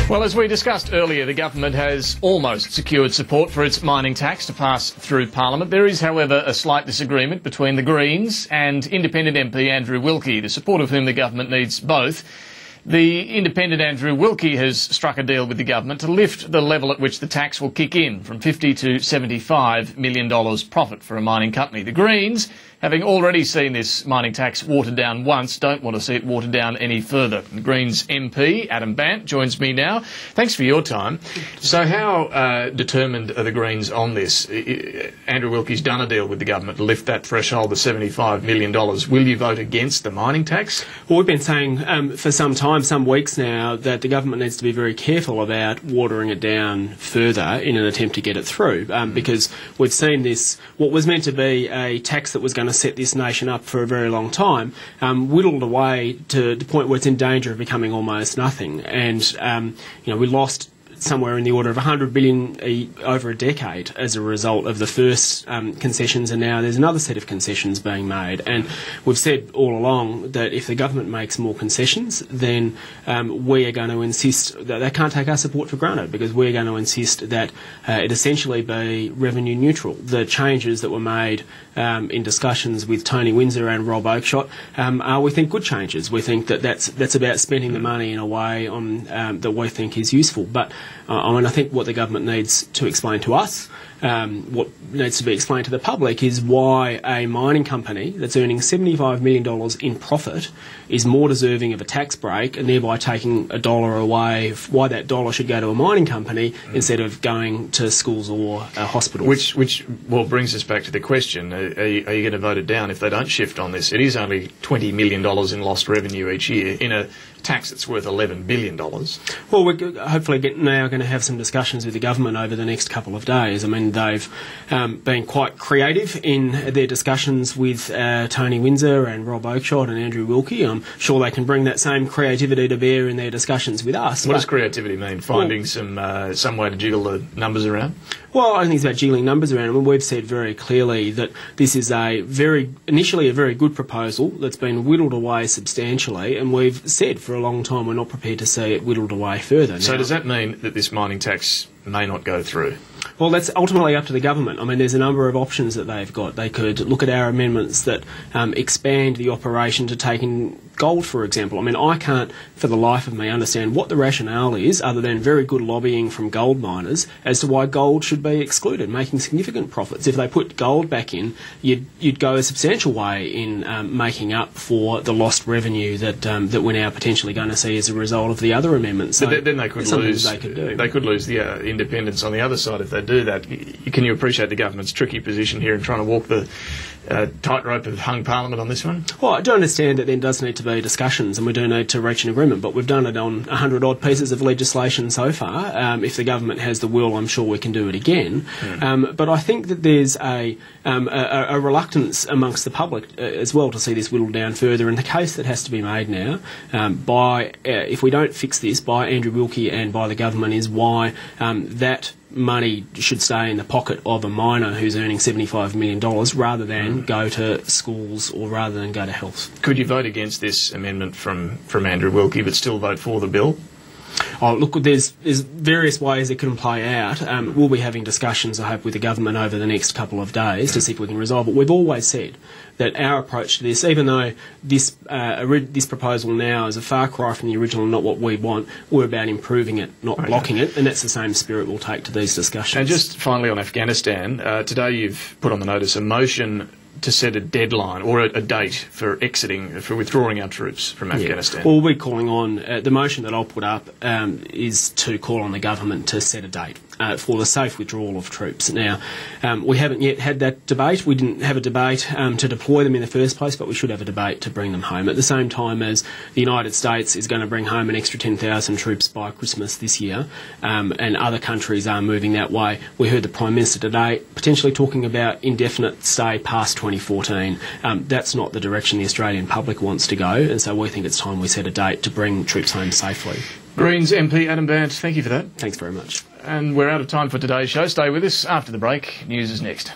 Well, as we discussed earlier, the government has almost secured support for its mining tax to pass through Parliament. There is, however, a slight disagreement between the Greens and independent MP Andrew Wilkie, the support of whom the government needs both. The independent Andrew Wilkie has struck a deal with the government to lift the level at which the tax will kick in from $50 to $75 million profit for a mining company. The Greens, having already seen this mining tax watered down once, don't want to see it watered down any further. The Greens MP, Bandt, joins me now. Thanks for your time. So how determined are the Greens on this? Andrew Wilkie's done a deal with the government to lift that threshold to $75 million. Will you vote against the mining tax? Well, we've been saying for some time, some weeks now, that the government needs to be very careful about watering it down further in an attempt to get it through, because we've seen this, what was meant to be a tax that was going to set this nation up for a very long time, whittled away to the point where it's in danger of becoming almost nothing. And we lost somewhere in the order of $100 billion over a decade as a result of the first concessions, and now there's another set of concessions being made. And we've said all along that if the government makes more concessions, then we are going to insist that they can't take our support for granted, because we're going to insist that it essentially be revenue neutral. The changes that were made in discussions with Tony Windsor and Rob Oakeshott are, we think, good changes. We think that that's about spending the money in a way that we think is useful. But I think what the government needs to explain to us, what needs to be explained to the public, is why a mining company that's earning $75 million in profit is more deserving of a tax break, and thereby taking a dollar away, why that dollar should go to a mining company instead of going to schools or hospitals. Which brings us back to the question, are you going to vote it down if they don't shift on this? It is only $20 million in lost revenue each year in a tax that's worth $11 billion. Well, we're hopefully now going to have some discussions with the government over the next couple of days. I mean, they've been quite creative in their discussions with Tony Windsor and Rob Oakeshott and Andrew Wilkie. I'm sure they can bring that same creativity to bear in their discussions with us. What does creativity mean? Finding some way to jiggle the numbers around? Well, I think it's about jiggling numbers around. I mean, we've said very clearly that this is initially a very good proposal that's been whittled away substantially, and we've said for a long time we're not prepared to see it whittled away further. So does that mean that this mining tax may not go through? Well, that's ultimately up to the government. I mean, there's a number of options that they've got. They could look at our amendments that expand the operation to take in gold, for example. I mean, I can't, for the life of me, understand what the rationale is, other than very good lobbying from gold miners, as to why gold should be excluded, making significant profits. If they put gold back in, you'd go a substantial way in making up for the lost revenue that we're now potentially going to see as a result of the other amendments. So then they could lose. They could lose the independence on the other side if they do that. Can you appreciate the government's tricky position here in trying to walk the tightrope of hung Parliament on this one? Well, I do understand that there does need to be discussions, and we do need to reach an agreement, but we've done it on 100-odd pieces of legislation so far. If the government has the will, I'm sure we can do it again. But I think that there's a reluctance amongst the public as well to see this whittled down further, and the case that has to be made now if we don't fix this, by Andrew Wilkie and by the government, is why that money should stay in the pocket of a miner who's earning $75 million rather than go to schools or rather than go to health. Could you vote against this amendment from Andrew Wilkie but still vote for the bill? Oh, look, there's various ways it can play out. We'll be having discussions, I hope, with the government over the next couple of days to see if we can resolve it. We've always said that our approach to this, even though this proposal now is a far cry from the original and not what we want, we're about improving it, not blocking it, and that's the same spirit we'll take to these discussions. And just finally on Afghanistan, today you've put on the notice a motion to set a deadline or a date for withdrawing our troops from Afghanistan. Well, we're calling on, the motion that I'll put up is to call on the government to set a date for the safe withdrawal of troops. Now, we haven't yet had that debate. We didn't have a debate to deploy them in the first place, but we should have a debate to bring them home. At the same time as the United States is going to bring home an extra 10,000 troops by Christmas this year, and other countries are moving that way. We heard the Prime Minister today potentially talking about indefinite stay past 2014. That's not the direction the Australian public wants to go, and so we think it's time we set a date to bring troops home safely. Greens MP Bandt, thank you for that. Thanks very much. And we're out of time for today's show. Stay with us. After the break, news is next.